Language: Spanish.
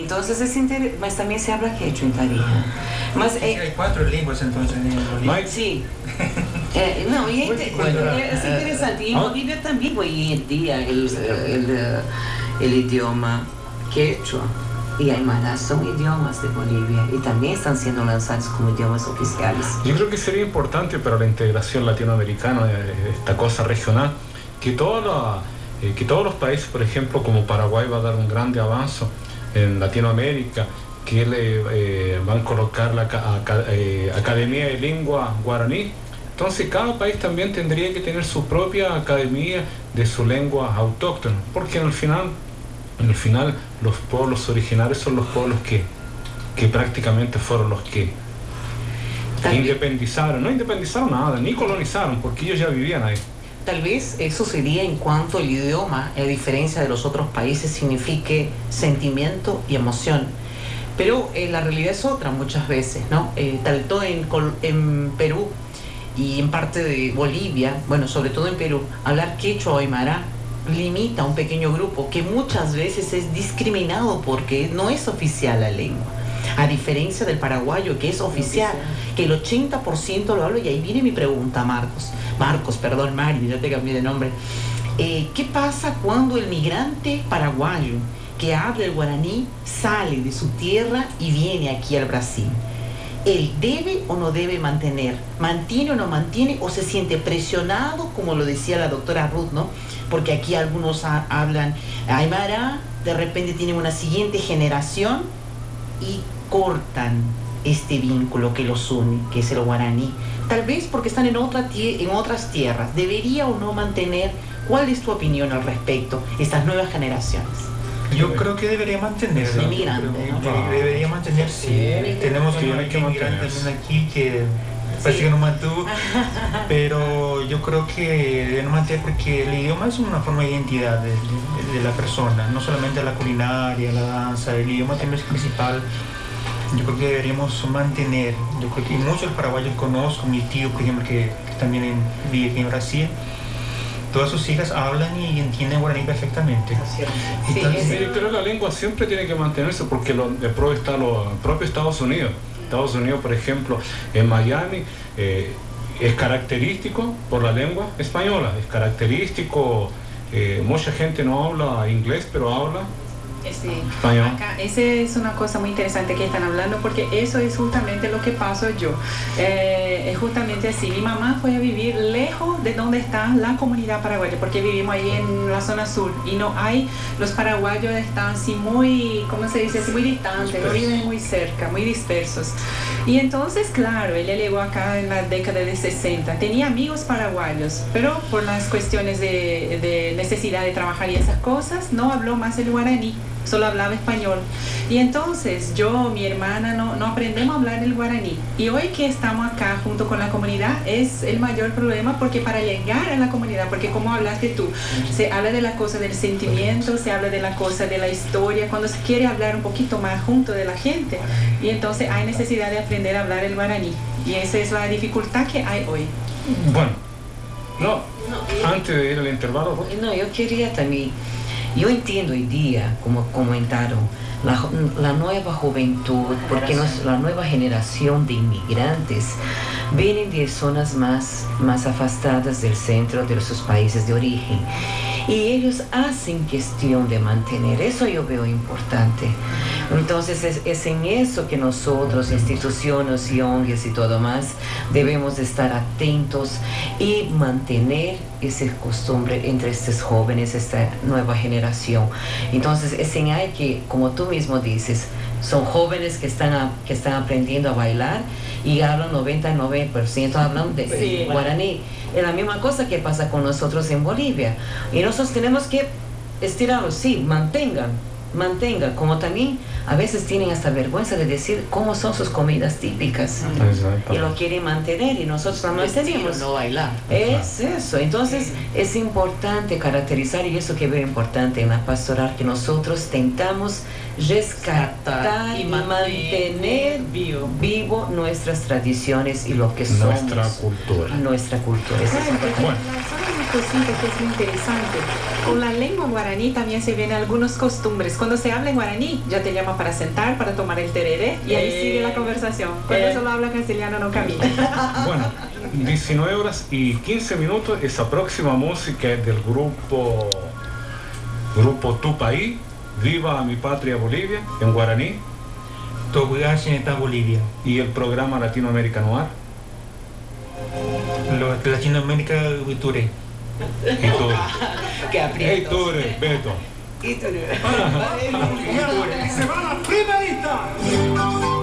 Entonces mas también se habla quechua en Tarija. Mas, hay 4 lenguas entonces en Bolivia. Sí. No, y es interesante. Y en Bolivia también hoy en día el idioma quechua y aymara son idiomas de Bolivia y también están siendo lanzados como idiomas oficiales. Yo creo que sería importante para la integración latinoamericana de esta cosa regional que todos los países, por ejemplo, como Paraguay va a dar un grande avance en Latinoamérica, que van a colocar la Academia de Lengua Guaraní. Entonces cada país también tendría que tener su propia academia de su lengua autóctona, porque en el final los pueblos originarios son los pueblos que prácticamente fueron los que independizaron, no independizaron nada, ni colonizaron, porque ellos ya vivían ahí. Tal vez eso sería en cuanto el idioma, a diferencia de los otros países, signifique sentimiento y emoción. Pero la realidad es otra muchas veces, ¿no? Tanto en Perú y en parte de Bolivia, bueno, sobre todo en Perú, hablar quechua o aymara limita a un pequeño grupo que muchas veces es discriminado porque no es oficial la lengua. A diferencia del paraguayo, que es oficial, que el 80% lo habla. Y ahí viene mi pregunta, Mari, ya te cambié de nombre. ¿Qué pasa cuando el migrante paraguayo que habla el guaraní sale de su tierra y viene aquí al Brasil? ¿Él debe o no debe mantener? ¿Mantiene o no mantiene? ¿O se siente presionado, como lo decía la doctora Ruth, ¿no? Porque aquí algunos hablan aymara, de repente tienen una siguiente generación y cortan este vínculo que los une, que es el guaraní. Tal vez porque están en otras tierras. ¿Debería o no mantener? ¿Cuál es tu opinión al respecto, estas nuevas generaciones? Yo creo que debería mantenerse. Debería mantenerse. Tenemos un inmigrante también aquí que parece que no mantuvo, pero yo creo que deben mantener porque el idioma es una forma de identidad de la persona, no solamente la culinaria, la danza, el idioma también es principal. Yo creo que deberíamos mantener. Yo creo que muchos paraguayos conozco, mi tío, por ejemplo, que también vive aquí en Brasil. Todas sus hijas hablan y entienden guaraní perfectamente. Sí, yo creo que la lengua siempre tiene que mantenerse porque de pronto está el propio Estados Unidos. Estados Unidos, por ejemplo, en Miami, es característico por la lengua española, es característico, mucha gente no habla inglés, pero habla español. Acá, esa es una cosa muy interesante que están hablando, porque eso es justamente lo que paso yo. Es justamente así. Mi mamá fue a vivir lejos de donde está la comunidad paraguaya, porque vivimos ahí en la zona sur y no hay, los paraguayos están así muy, ¿cómo se dice? Así muy distantes, no viven muy cerca, muy dispersos. Y entonces, claro, ella llegó acá en la década de 60. Tenía amigos paraguayos, pero por las cuestiones de necesidad de trabajar y esas cosas, no habló más el guaraní, solo hablaba español. Y entonces mi hermana no aprendemos a hablar el guaraní. Y hoy que estamos acá junto con la comunidad es el mayor problema, porque para llegar a la comunidad, porque como hablaste tú, se habla de la cosa del sentimiento, se habla de la cosa de la historia, cuando se quiere hablar un poquito más junto de la gente. Y entonces hay necesidad de aprender a hablar el guaraní. Y esa es la dificultad que hay hoy. Bueno, antes de ir al intervalo. No, yo quería también. Yo entiendo hoy día, como comentaron, la nueva juventud, porque la nueva generación de inmigrantes vienen de zonas más afastadas del centro de sus países de origen. Y ellos hacen cuestión de mantener, eso yo veo importante. Entonces es en eso que nosotros, instituciones y ONGs y todo más, debemos estar atentos y mantener esa costumbre entre estos jóvenes, esta nueva generación. Entonces es señal que, como tú mismo dices, son jóvenes que están aprendiendo a bailar y hablan 99% hablan de guaraní. Es la misma cosa que pasa con nosotros en Bolivia. Y nosotros tenemos que estirarlos, sí, mantengan, como también a veces tienen hasta vergüenza de decir cómo son sus comidas típicas. Y lo quieren mantener y nosotros lo mantenemos. No bailar. Es eso. Entonces es importante caracterizar, y eso que veo importante en la pastoral, que nosotros tentamos rescatar y mantener vivo nuestras tradiciones y lo que somos. Nuestra cultura. Nuestra cultura. Eso es importante. Bueno. cositas que es muy interesante. Con la lengua guaraní también se ven algunas costumbres. Cuando se habla en guaraní, ya te llama para sentar, para tomar el tereré, y ahí sigue la conversación. Cuando solo habla castellano no camina. Bueno, 19 horas y 15 minutos, esa próxima música es del grupo Tupaí, Viva mi Patria Bolivia, en guaraní. Bolivia. Y el programa Latinoamérica Noir. Latinoamérica Iture. Que aprieto. Iture, Beto. Iture. Se va la primerita.